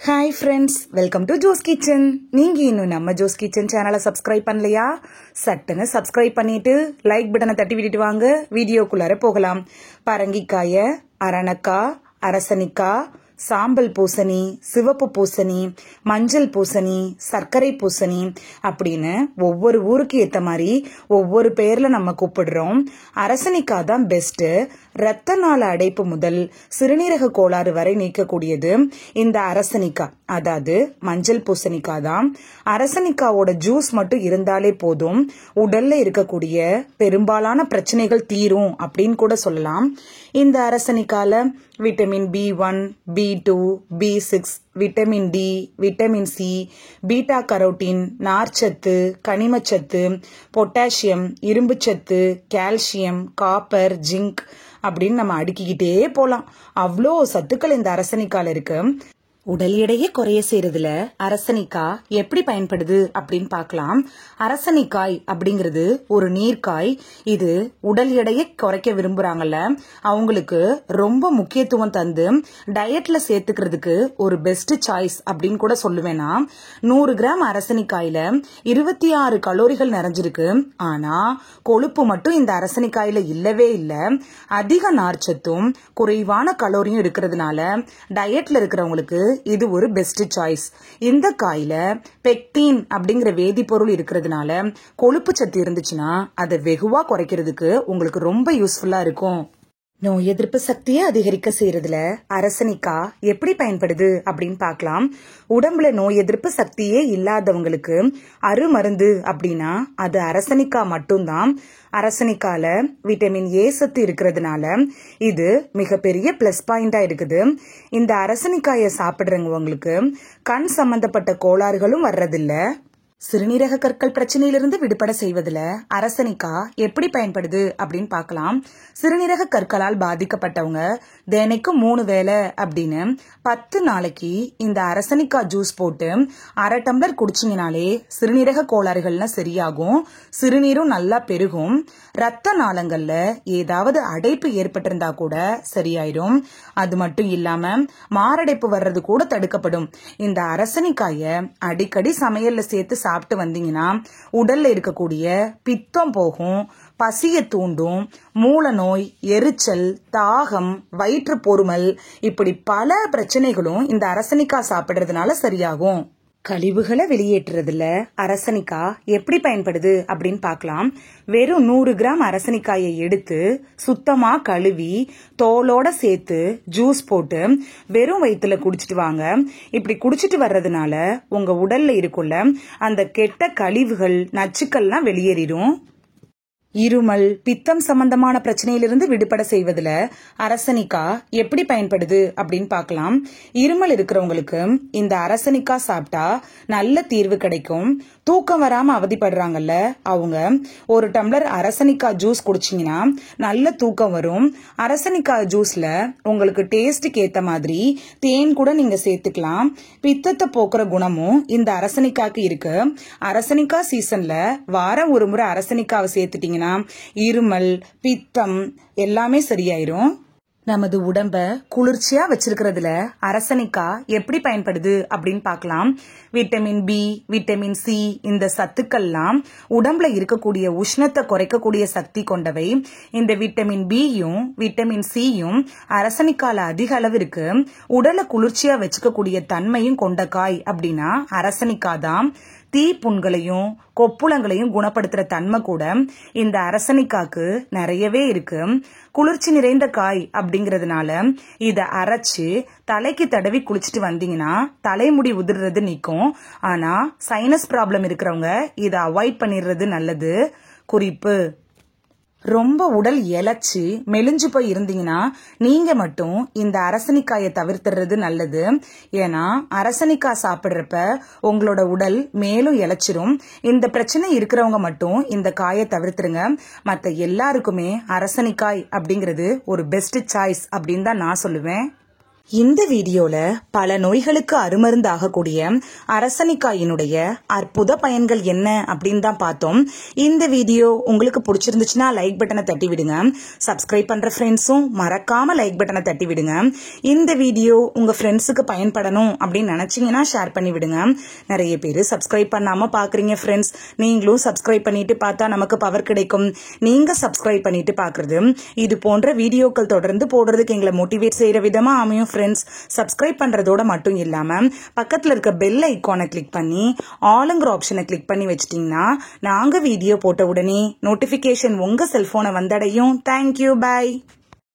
Hi friends, welcome to Jo's kitchen. நீங்க இன்னும் நம்ம ஜோஸ் கிச்சன் சேனலை சப்ஸ்கிரைப் பண்ணலையா? சட்டுன்னு சப்ஸ்கிரைப் பண்ணிட்டு லைக் பட்டனை தட்டி விட்டுட்டு வாங்க, வீடியோக்குள்ளார போகலாம். பரங்கிக்காய, அரணைக்காய், அரசனிக்காய், சாம்பல் பூசணி, சிவப்பு பூசணி, மஞ்சள் பூசணி, சர்க்கரை பூசணி அப்படின்னு ஒவ்வொரு ஊருக்கு ஏற்ற மாதிரி ஒவ்வொரு பேர்ல நம்ம கூப்பிடுறோம். அரசனிக்காய் தான் பெஸ்ட். இரத்த நாள அடைப்பு முதல் சிறுநீரக கோளாறு வரை நீக்கக்கூடியது இந்த அரசனிக்காய், அதாவது மஞ்சள் பூசணிக்காய் தான். அரசனிக்காவோட ஜூஸ் மட்டும் இருந்தாலே போதும், உடல்ல இருக்கக்கூடிய பெரும்பாலான பிரச்சனைகள் தீரும் அப்படின்னு கூட சொல்லலாம். இந்த அரசனிக்கால vitamin B1, B2, B6, vitamin D, vitamin C, beta carotene, நார்ச்சத்து, கனிமச்சத்து, பொட்டாசியம், இரும்புச்சத்து, கால்சியம், காப்பர், ஜிங்க் அப்படின்னு நம்ம அடுக்கிக்கிட்டே போலாம். அவ்வளோ சத்துக்கள் இந்த அரசனிக்கால இருக்கு. உடல் எடையை குறைய செய்யறதுல அரசனிக்காய் எப்படி பயன்படுது அப்படின்னு பார்க்கலாம். அரசனிக்காய் அப்படிங்கிறது ஒரு நீர்க்காய். இது உடல் எடையை குறைக்க விரும்புறாங்கல்ல, அவங்களுக்கு ரொம்ப முக்கியத்துவம் தந்து டயட்ல சேர்த்துக்கிறதுக்கு ஒரு பெஸ்ட் சாய்ஸ் அப்படின்னு கூட சொல்லுவேன்னா. 100 கிராம் அரசனிக்காயில 26 கலோரிகள் நிறைஞ்சிருக்கு. ஆனா கொழுப்பு மட்டும் இந்த அரசனிக்காயில இல்லவே இல்லை. அதிக நார்ச்சத்தும் குறைவான கலோரியும் இருக்கிறதுனால டயட்ல இருக்கிறவங்களுக்கு இது ஒரு பெஸ்ட் சாய்ஸ். இந்த காயில பெக்டின் அப்படிங்கிற வேதிப்பொருள் இருக்கிறதுனால கொழுப்பு சத்து இருந்துச்சுன்னா அதை வெகுவா குறைக்கிறதுக்கு உங்களுக்கு ரொம்ப யூஸ்ஃபுல்லா இருக்கும். நோய் எதிர்ப்பு சக்தியை அதிகரிக்க செய்யறதுல அரசனிக்காய் எப்படி பயன்படுது அப்படின்னு பார்க்கலாம். உடம்புல நோய் எதிர்ப்பு சக்தியே இல்லாதவங்களுக்கு அருமருந்து அப்படின்னா அது அரசனிக்காய் மட்டும்தான். அரசனிக்கால விட்டமின் A சத்து இருக்கிறதுனால இது மிகப்பெரிய பிளஸ் பாயிண்டா இருக்குது. இந்த அரசனிக்காயை சாப்பிடுறவங்களுக்கு கண் சம்பந்தப்பட்ட கோளாறுகளும் வர்றதில்லை. சிறுநீரக கற்கள் பிரச்சனையிலிருந்து விடுபட செய்வதில் அரசனிக்காய் எப்படி பயன்படுது அப்படின்னு பார்க்கலாம். சிறுநீரக கற்களால் பாதிக்கப்பட்டவங்க தினைக்கும் 3 வேளை அப்படின்னு 10 நாளைக்கு இந்த அரசனிக்காய் ஜூஸ் போட்டு 1/2 டம்ளர் குடிச்சிங்கனாலே சிறுநீரக கோளாறுகள்லாம் சரியாகும். சிறுநீரும் நல்லா பெருகும். ரத்த நாளங்கள்ல ஏதாவது அடைப்பு ஏற்பட்டிருந்தா கூட சரியாயிரும். அது மட்டும் இல்லாம மாரடைப்பு வர்றது கூட தடுக்கப்படும். இந்த அரசனிக்காயை அடிக்கடி சமையல்ல சேர்த்து சாப்பிட்டு வந்தீங்கன்னா உடல்ல இருக்கக்கூடிய பித்தம் போகும், பசிய தூண்டும், மூல நோய், எரிச்சல், தாகம், வயிற்று பொறுமல் இப்படி பல பிரச்சனைகளும் இந்த அரசனிக்காய் சாப்பிடுறதுனால சரியாகும். கழிவுகளை வெளியேற்றுறதுல அரசனிக்காய் எப்படி பயன்படுது அப்படின்னு பார்க்கலாம். வெறும் 100 கிராம் அரசனிக்காயை எடுத்து சுத்தமா கழுவி தோலோட சேர்த்து ஜூஸ் போட்டு வெறும் வயிற்றுல குடிச்சிட்டு வாங்க. இப்படி குடிச்சிட்டு வர்றதுனால உங்க உடல்ல இருக்குள்ள அந்த கெட்ட கழிவுகள், நச்சுக்கள்லாம் வெளியேறிடும். இருமல், பித்தம் சம்பந்தமான பிரச்சனையிலிருந்து விடுபட செய்வதுல அரசனிக்காய் எப்படி பயன்படுது அப்படின்னு பார்க்கலாம். இருமல் இருக்கிறவங்களுக்கு இந்த அரசனிக்காய் சாப்பிட்டா நல்ல தீர்வு கிடைக்கும். தூக்கம் வராம அவதிப்படுறாங்கல்ல, அவங்க 1 டம்ளர் அரசனிக்காய் ஜூஸ் குடிச்சிங்கன்னா நல்ல தூக்கம் வரும். அரசனிக்காய் ஜூஸ்ல உங்களுக்கு டேஸ்டுக்கு ஏத்த மாதிரி தேன் கூட நீங்க சேர்த்துக்கலாம். பித்தத்தை போக்குற குணமும் இந்த அரசனிக்காய்க்கு இருக்கு. அரசனிக்காய் சீசன்ல வாரம் ஒரு முறை அரசனிக்காவை சேர்த்துட்டீங்கன்னா இருமல், பித்தம் எல்லாமே சரியாயிரும். நமது உடம்ப குளிர்ச்சியா வச்சிருக்கிறதுல அரசனிக்காய் எப்படி பயன்படுது அப்படின்னு பார்க்கலாம். விட்டமின் B, விட்டமின் C இந்த சத்துக்கள்லாம் உடம்புல இருக்கக்கூடிய உஷ்ணத்தை குறைக்கக்கூடிய சக்தி கொண்டவை. இந்த விட்டமின் Bயும் விட்டமின் Cயும் அரசனிக்கால அதிக அளவு இருக்கு. உடலை குளிர்ச்சியா வச்சுக்கக்கூடிய தன்மையும் கொண்ட காய் அப்படின்னா அரசனிக்காய் தான். தீ புண்களையும் கொப்புளங்களையும் குணப்படுத்துற தன்மை கூட இந்த அரசனிக்காய்க்கு நிறையவே இருக்கு. குளிர்ச்சி நிறைந்த காய் அப்படிங்கறதுனால இத அரைச்சு தலைக்கு தடவி குளிச்சுட்டு வந்தீங்கன்னா தலைமுடி உதிர்றது நிக்கும். ஆனா சைனஸ் ப்ராப்ளம் இருக்கிறவங்க இதை அவாய்ட் பண்ணிடுறது நல்லது. குறிப்பு: ரொம்ப உடல் இளைச்சு மெலிஞ்சு போய் இருந்தீங்கன்னா நீங்க மட்டும் இந்த அரசனிக்காயை தவிர்த்துறது நல்லது. ஏன்னா அரசனிக்காய் சாப்பிடுறப்ப உங்களோட உடல் மேலும் இளைச்சிரும். இந்த பிரச்சனை இருக்கிறவங்க மட்டும் இந்த காயை தவிர்த்துருங்க. மற்ற எல்லாருக்குமே அரசனிக்காய் அப்படிங்கிறது ஒரு பெஸ்ட் சாய்ஸ் அப்படின்னு தான் நான் சொல்லுவேன். இந்த வீடியோல பல நோய்களுக்கு அருமருந்தாகக்கூடிய அரசனிக்காயினுடைய அற்புத பயன்கள் என்ன அப்படின்னு தான் பார்த்தோம். இந்த வீடியோ உங்களுக்கு பிடிச்சிருந்துச்சுன்னா லைக் பட்டனை தட்டி விடுங்க. சப்ஸ்கிரைப் பண்ற ஃப்ரெண்ட்ஸும் மறக்காம லைக் பட்டனை தட்டி விடுங்க. இந்த வீடியோ உங்க ஃப்ரெண்ட்ஸுக்கு பயன்படணும் அப்படின்னு நினைச்சீங்கன்னா ஷேர் பண்ணி விடுங்க. நிறைய பேர் சப்ஸ்கிரைப் பண்ணாம பாக்குறீங்க ஃப்ரெண்ட்ஸ். நீங்களும் சப்ஸ்கிரைப் பண்ணிட்டு பார்த்தா நமக்கு பவர் கிடைக்கும். நீங்க சப்ஸ்கிரைப் பண்ணிட்டு பாக்குறது இது போன்ற வீடியோக்கள் தொடர்ந்து போடுறதுக்கு எங்களை மோட்டிவேட் செய்யற விதமா அமையும். சப்ஸ்கிரைப் பண்றதோட மட்டும் இல்லாம பக்கத்துல இருக்க பெல் ஐகானை கிளிக் பண்ணி ஆளுங்கிற ஆப்ஷனை கிளிக் பண்ணி வச்சிட்டீங்கன்னா நாங்க வீடியோ போட்ட உடனே நோட்டிபிகேஷன் உங்க செல்போனை வந்தடையும். Thank you, by.